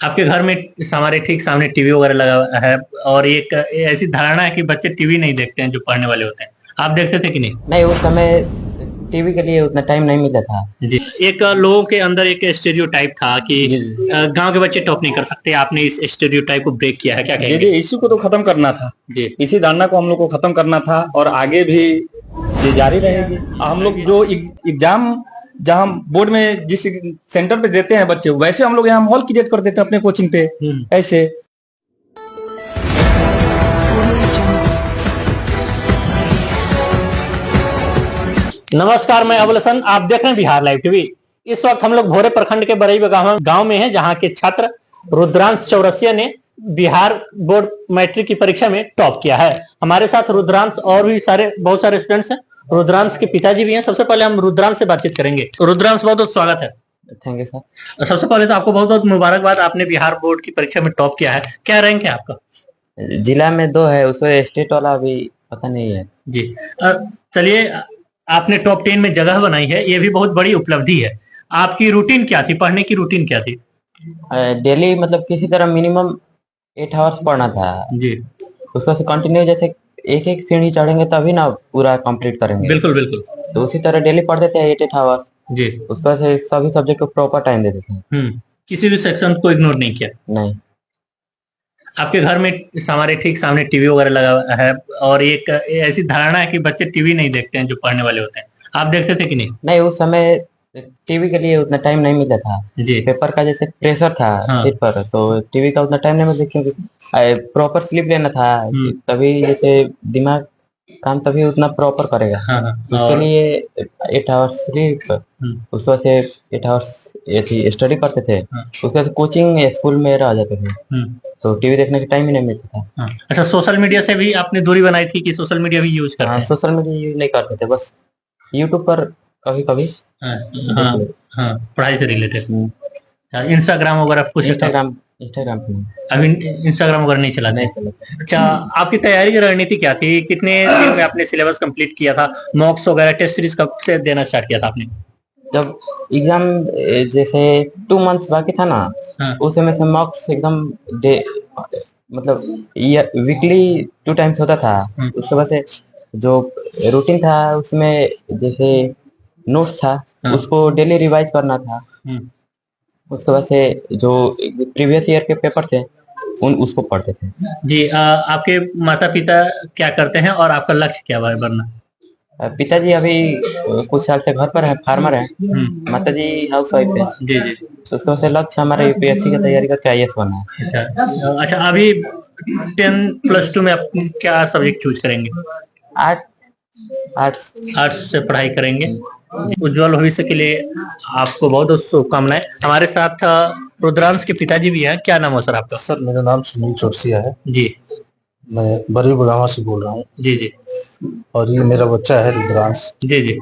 आपके घर में हमारे ठीक सामने टीवी वगैरह लगा है और एक ऐसी धारणा है कि बच्चे टीवी नहीं देखते हैं जो पढ़ने वाले होते हैं। आप देखते थे कि नहीं? नहीं, उस समय टीवी के लिए उतना टाइम नहीं मिलता था। जी। एक लोगों के अंदर एक स्टेरियोटाइप था कि जी गांव के बच्चे टॉप नहीं कर सकते। आपने इस स्टेरियोटाइप को ब्रेक किया है, क्या जी कहेंगे? जी, इसी को तो खत्म करना था। जी। इसी धारणा को हम लोग को खत्म करना था और आगे भी ये जारी रहेगी। हम लोग जो एग्जाम जहाँ बोर्ड में जिस सेंटर पे देते हैं बच्चे, वैसे हम लोग यहाँ माहौल क्रिएट कर देते हैं अपने कोचिंग पे ऐसे। नमस्कार, मैं अबुल हसन, आप देख रहे हैं बिहार लाइव टीवी। इस वक्त हम लोग भोरे प्रखंड के बरई गांव में हैं, जहां के छात्र रुद्रांश चौरसिया ने बिहार बोर्ड मैट्रिक की परीक्षा में टॉप किया है। हमारे साथ रुद्रांश और भी बहुत सारे स्टूडेंट्स हैं। रुद्रांश के पिताजी भी हैं। सबसे पहले हम रुद्रांश से बातचीत करेंगे। रुद्रांश, बहुत बहुत स्वागत है। Thank you sir. सबसे पहले तो आपको बहुत बहुत मुबारकबाद, आपने बिहार बोर्ड की परीक्षा में टॉप किया है। क्या रैंक है आपका? जिला में 2 है, उसमें स्टेट वाला अभी पता नहीं है। जी। चलिए, आपने टॉप 10 में जगह बनाई है, ये भी बहुत बड़ी उपलब्धि है। आपकी रूटीन क्या थी? पढ़ने की रूटीन क्या थी? डेली मतलब किसी तरह मिनिमम 8 आवर्स पढ़ना था जी। उसका से कंटिन्यू, जैसे एक एक सीढ़ी चढ़ेंगे तभी ना पूरा कंप्लीट करेंगे। बिल्कुल बिल्कुल। तो उसी तरह डेली पढ़ते थे 8 आवर्स। जी। उसका से सभी सब्जेक्ट को प्रॉपर टाइम देते थे। किसी भी सेक्शन को इग्नोर नहीं किया? नहीं। आपके घर में हमारे ठीक सामने टीवी वगैरह लगा है और एक ऐसी धारणा है कि बच्चे टीवी नहीं देखते हैं जो पढ़ने वाले होते हैं। आप देखते थे कि नहीं? नहीं, उस समय टीवी के लिए उतना टाइम नहीं मिलता था। जी। पेपर का जैसे प्रेशर था सिर पर, तो टीवी का उतना टाइम नहीं मिलता, क्योंकि प्रॉपर स्लीप लेना था। तभी जैसे दिमाग काम तभी उतना प्रॉपर करेगा। उसके लिए 8 आवर्स स्लीप, उसके बाद से 8 आवर्स स्टडी करते थे। उसके बाद कोचिंग स्कूल में रह जाते थे, तो टीवी देखने का टाइम ही नहीं मिलता था। अच्छा, सोशल मीडिया से भी आपने दूरी बनाई थी कि सोशल मीडिया भी यूज करते हैं? सोशल मीडिया यूज नहीं करते थे, बस यूट्यूब पर कभी कभी। पढ़ाई से रिलेटेड इंस्टाग्राम वगैरह कुछ? इंस्टाग्राम अभी इंस्टाग्राम वगैरह नहीं चलाते? अच्छा, आपकी तैयारी की रणनीति क्या थी? कितने दिन में आपने सिलेबस कंप्लीट किया था? मॉक्स वगैरह टेस्ट सीरीज कब से देना स्टार्ट किया था आपने? जब एग्जाम जैसे 2 मंथ्स बाकी था ना, उस समय से मॉक्स एकदम मतलब वीकली 2 टाइम्स होता था। उसके बाद से जो रूटीन था उसमें जैसे नोट्स था, उसको डेली रिवाइज करना था। उसके बाद से जो प्रीवियस ईयर के पेपर थे उसको पढ़ते थे। जी। आपके माता पिता क्या करते हैं और आपका लक्ष्य क्या है बनना? पिताजी अभी कुछ साल से घर पर है, फार्मर है। माता जी हाउस वाइफ है। जी जी। तो उसके बाद लक्ष्य हमारा यूपीएससी की तैयारी का IAS बनना है। अच्छा, अभी 10+2 में आप क्या सब्जेक्ट चूज करेंगे? आर्ट्स से पढ़ाई करेंगे। उज्जवल भविष्य के लिए आपको बहुत बहुत शुभकामनाएं। हमारे साथ रुद्रांश के पिताजी भी हैं। क्या नाम है सर आपका? सर, मेरा नाम सुनील चौरसिया है। जी। मैं बरई बगावा से बोल रहा हूँ। जी जी। और ये मेरा बच्चा है रुद्रांश। जी जी।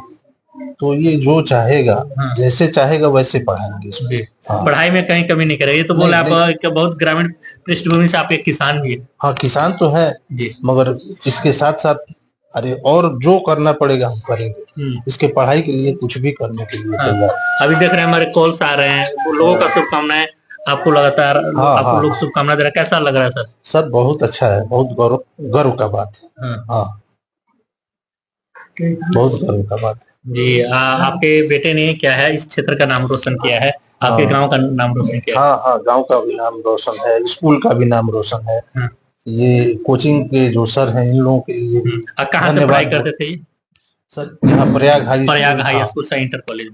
तो ये जो चाहेगा, जैसे चाहेगा वैसे पढ़ाएंगे इसमें। जी। पढ़ाई में कहीं कमी नहीं करेगा। ये तो बोले आप बहुत ग्रामीण पृष्ठभूमि से आप एक किसान भी है। हाँ, किसान तो है जी, मगर इसके साथ साथ अरे और जो करना पड़ेगा हम करेंगे। इसके पढ़ाई के लिए कुछ भी करने के लिए तैयार। अभी देख रहे हैं हमारे कॉल्स आ रहे हैं, वो लोगों का शुभकामनाएं आपको लगातार आपको लोग शुभकामनाएं दे रहे हैं। कैसा लग रहा है सर? सर, बहुत अच्छा है, बहुत गर्व का बात है। हाँ, बहुत गर्व का बात है। जी। आपके बेटे ने क्या है, इस क्षेत्र का नाम रोशन किया है, आपके गांव का नाम रोशन किया है। हाँ, गांव का भी नाम रोशन है, स्कूल का भी नाम रोशन है। ये कोचिंग के जो सर हैं, इन लोगों के लिए भी। कहाँ से पढ़ाई करते थे सर? यहाँ प्रयाग हाई स्कूल से इंटर कॉलेज।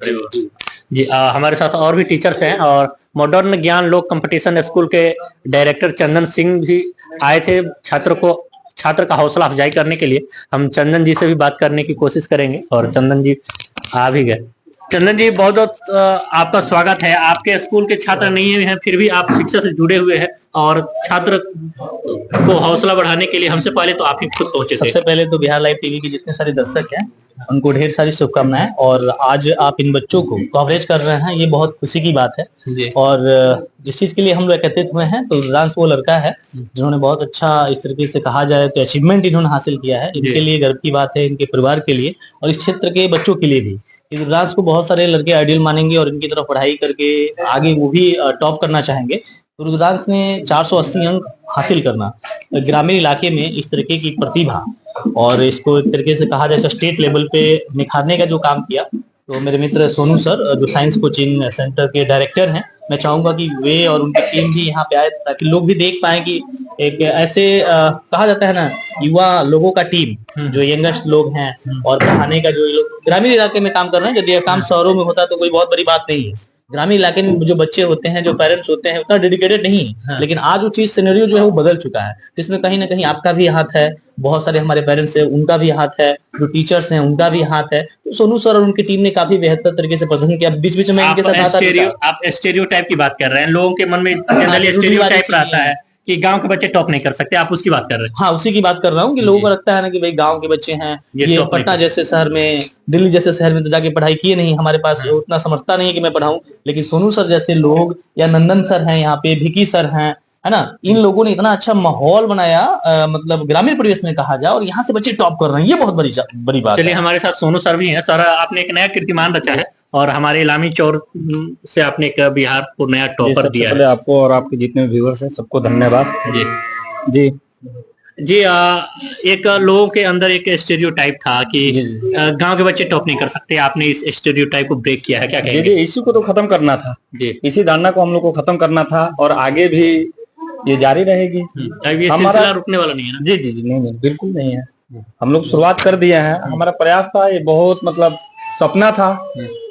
जी। हमारे साथ और भी टीचर्स हैं और मॉडर्न ज्ञान लोक कंपटीशन स्कूल के डायरेक्टर चंदन सिंह भी आए थे छात्र का हौसला अफजाई करने के लिए। हम चंदन जी से भी बात करने की कोशिश करेंगे और चंदन जी आ भी गए। चंदन जी, बहुत बहुत आपका स्वागत है। आपके स्कूल के छात्र नहीं हैं, फिर भी आप शिक्षा से जुड़े हुए हैं और छात्र को हौसला बढ़ाने के लिए हमसे पहले तो आप ही खुद पहुंचे थे। सबसे पहले तो बिहार लाइव टीवी के जितने सारे दर्शक हैं उनको ढेर सारी शुभकामनाएं। और आज आप इन बच्चों को कवरेज कर रहे हैं, ये बहुत खुशी की बात है। और जिस चीज के लिए हम लोग एकत्रित हुए हैं, तो रुद्रांश वो लड़का है जिन्होंने बहुत अच्छा, इस तरीके से कहा जाए तो अचीवमेंट इन्होंने हासिल किया है। इनके लिए गर्व की बात है, इनके परिवार के लिए और इस क्षेत्र के बच्चों के लिए भी। रुद्रांश को बहुत सारे लड़के आइडियल मानेंगे और इनकी तरफ पढ़ाई करके आगे वो भी टॉप करना चाहेंगे। तो रुद्रांश ने 480 अंक हासिल करना, ग्रामीण इलाके में इस तरीके की प्रतिभा और इसको एक तरीके से कहा जाए तो स्टेट लेवल पे निखारने का जो काम किया, तो मेरे मित्र सोनू सर जो साइंस कोचिंग सेंटर के डायरेक्टर हैं, मैं चाहूंगा कि वे और उनकी टीम भी यहाँ पे आए ताकि लोग भी देख पाए कि एक ऐसे कहा जाता है ना, युवा लोगों का टीम जो यंगेस्ट लोग हैं और पढ़ाने का जो लोग ग्रामीण इलाके में काम कर रहे हैं। यदि यह काम शहरों में होता तो कोई बहुत बड़ी बात नहीं है, ग्रामीण इलाके में जो बच्चे होते हैं, जो पेरेंट्स होते हैं, उतना डेडिकेटेड नहीं है। लेकिन आज वो चीज सिनेरियो जो है वो बदल चुका है, जिसमें कहीं ना कहीं आपका भी हाथ है, बहुत सारे हमारे पेरेंट्स हैं उनका भी हाथ है, जो टीचर्स हैं उनका भी हाथ है। तो सोनू सर और उनकी टीम ने काफी बेहतर तरीके से प्रदर्शन किया। बीच बीच में इनके साथ आप स्टेरियोटाइप की बात कर रहे हैं, लोगों के मन में जनरली स्टेरियोटाइप रहता है कि गांव के बच्चे टॉप नहीं कर सकते, आप उसकी बात कर रहे हैं। हाँ, उसी की बात कर रहा हूँ कि लोगों को लगता है ना कि भाई गांव के बच्चे हैं, ये पटना जैसे शहर में, दिल्ली जैसे शहर में तो जाके पढ़ाई किए नहीं, हमारे पास उतना समर्थता नहीं है कि मैं पढ़ाऊं। लेकिन सोनू सर जैसे लोग या नंदन सर हैं, यहाँ पे भिकी सर हैं, है ना, इन लोगों ने इतना अच्छा माहौल बनाया, मतलब ग्रामीण परिवेश में कहा जाए, और यहाँ से बच्चे टॉप कर रहे हैं, ये बहुत बड़ी बात है। चलिए, हमारे साथ सोनू सर भी हैं। सर, आपने एक नया कीर्तिमान रचा है और हमारे इलामी चौर से आपने एक बिहार को नया टॉपर दिया है। आपको और आपके जितने व्यूअर्स हैं सबको धन्यवाद। जी जी एक लोगों के अंदर एक स्टेरियोटाइप था कि गांव के बच्चे टॉप नहीं कर सकते, आपने इस स्टेरियोटाइप को ब्रेक किया है, क्या कहेंगे? इसी को तो खत्म करना था जी, इसी धारणा को हम लोग को खत्म करना था और आगे भी ये जारी रहेगी। ये सिलसिला रुकने वाला नहीं है ना? जी जी जी, नहीं बिल्कुल नहीं है। हम लोग शुरुआत कर दिए हैं, हमारा प्रयास था, ये बहुत मतलब सपना था।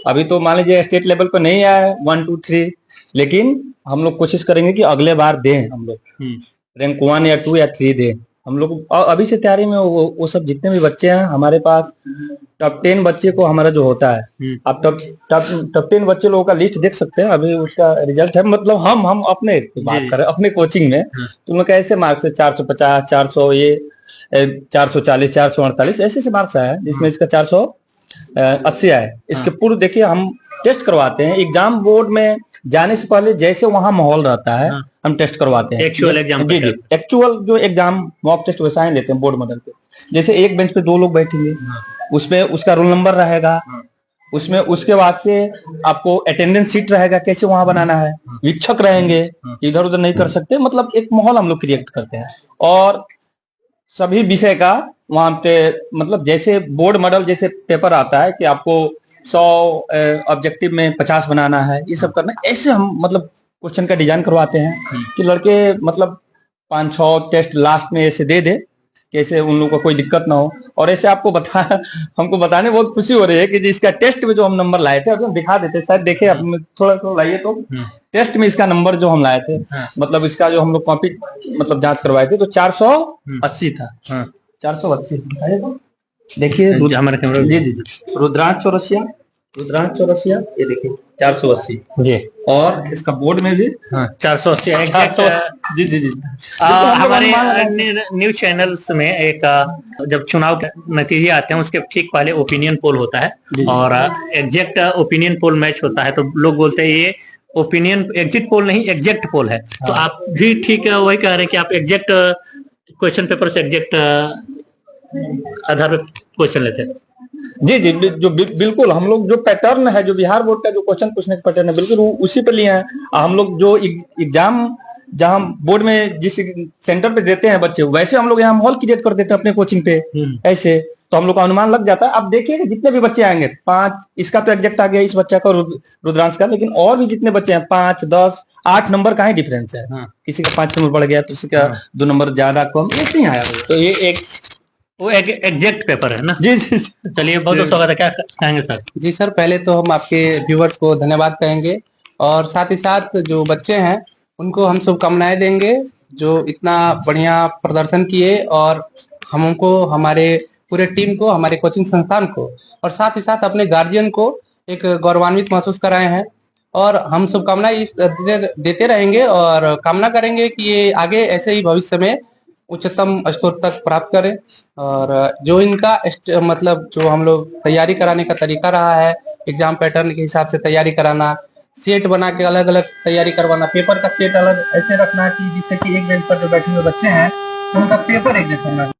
अभी तो मान लीजिए स्टेट लेवल पर नहीं आया 1 2 3, लेकिन हम लोग कोशिश करेंगे कि अगले बार दें, हम लोग रैंक 1 या 2 या 3 दें। हम लोग अभी से तैयारी में वो सब जितने भी बच्चे हैं हमारे पास, टॉप 10 बच्चे को हमारा जो होता है, आप टॉप 10 बच्चे लोगों का लिस्ट देख सकते हैं, अभी उसका रिजल्ट है। मतलब हम अपने बात करें अपने कोचिंग में, तो उनका कैसे मार्क्स है 450 400, ये 440 448 ऐसे मार्क्स आया है, जिसमें इसका 480 आए। इसके पूर्व देखिए हम टेस्ट करवाते हैं, एग्जाम बोर्ड में जाने से पहले जैसे वहाँ माहौल रहता है हम टेस्ट करवाते हैं, एक्चुअल एग्जाम। जी जी, एक्चुअल जो एग्जाम मॉक टेस्ट वैसा ही लेते हैं बोर्ड मॉडल पे। जैसे एक बेंच पे 2 लोग बैठेंगे, उसमें उसका रोल नंबर रहेगा, उसमें उसके बाद से आपको अटेंडेंस सीट रहेगा, कैसे वहां बनाना है, शिक्षक रहेंगे, इधर उधर नहीं कर सकते, मतलब एक माहौल हम लोग क्रिएट करते हैं। और सभी विषय का वहां पे मतलब जैसे बोर्ड मॉडल जैसे पेपर आता है कि आपको 100 ऑब्जेक्टिव में 50 बनाना है, ये सब करना है, ऐसे हम मतलब क्वेश्चन का डिजाइन करवाते हैं कि लड़के मतलब 5-6 टेस्ट लास्ट में ऐसे दे कैसे उन लोगों को कोई दिक्कत ना हो। और ऐसे आपको हमको बताने बहुत खुशी हो रही है कि जिसका टेस्ट में जो हम नंबर लाए थे, अभी हम दिखा देते, शायद देखे आप थोड़ा लाइए, तो टेस्ट में इसका नंबर जो हम लाए थे, मतलब इसका जो हम लोग कॉपी मतलब जांच करवाए थे, तो 480 था। 480 देखिए, हमारे कैमरा। जी जी जी, रुद्रांश चौरसिया, ये देखिए 480 जी, और इसका बोर्ड में भी 480 जी जी जी। हमारे न्यूज चैनल्स में एक जब चुनाव के नतीजे आते हैं उसके ठीक पहले ओपिनियन पोल होता है और एग्जैक्ट ओपिनियन पोल मैच होता है, तो लोग बोलते हैं ये ओपिनियन एग्जिट पोल नहीं एग्जैक्ट पोल है। तो आप भी ठीक वही कह रहे हैं कि आप एग्जैक्ट क्वेश्चन पेपर से एग्जैक्ट आधार पर क्वेश्चन लेते हैं। जी जी, जो बिल्कुल हम लोग जो पैटर्न है, जो बिहार बोर्ड का जो क्वेश्चन पूछने का पैटर्न है, बिल्कुल उसी पे लिए हैं। हम लोग जो एग्जाम जहां बोर्ड में जिस सेंटर पे देते हैं बच्चे, वैसे हम लोग यहाँ माहौल क्रिएट कर देते हैं अपने कोचिंग पे ऐसे, तो हम लोग का अनुमान लग जाता है। अब देखिए जितने भी बच्चे आएंगे, 5 इसका तो एग्जैक्ट आ गया इस बच्चा का, रुद्रांश का, लेकिन और भी जितने बच्चे हैं 5 10 8 नंबर का ही डिफरेंस है। किसी का 5 नंबर बढ़ गया, तो किसी का 2 नंबर ज्यादा कम, ऐसे ही आया। तो ये एक एग्जैक्ट पेपर है ना? जी जी। चलिए, बहुत बहुत स्वागत है, क्या कहेंगे सर? जी सर, पहले तो हम आपके व्यूवर्स को धन्यवाद कहेंगे और साथ ही साथ जो बच्चे हैं उनको हम शुभकामनाएं देंगे जो इतना बढ़िया प्रदर्शन किए, और हमको, हमारे पूरे टीम को, हमारे कोचिंग संस्थान को, और साथ ही साथ अपने गार्जियन को एक गौरवान्वित महसूस कराए हैं। और हम शुभकामनाएं देते रहेंगे और कामना करेंगे कि ये आगे ऐसे ही भविष्य में उच्चतम स्कोर तक प्राप्त करें। और जो इनका मतलब जो हम लोग तैयारी कराने का तरीका रहा है, एग्जाम पैटर्न के हिसाब से तैयारी कराना, सेट बना के अलग अलग तैयारी करवाना, पेपर का सेट अलग ऐसे रखना कि जिससे कि एक बेंच पर जो बैठे हुए बच्चे हैं उनका पेपर एक जैसा ना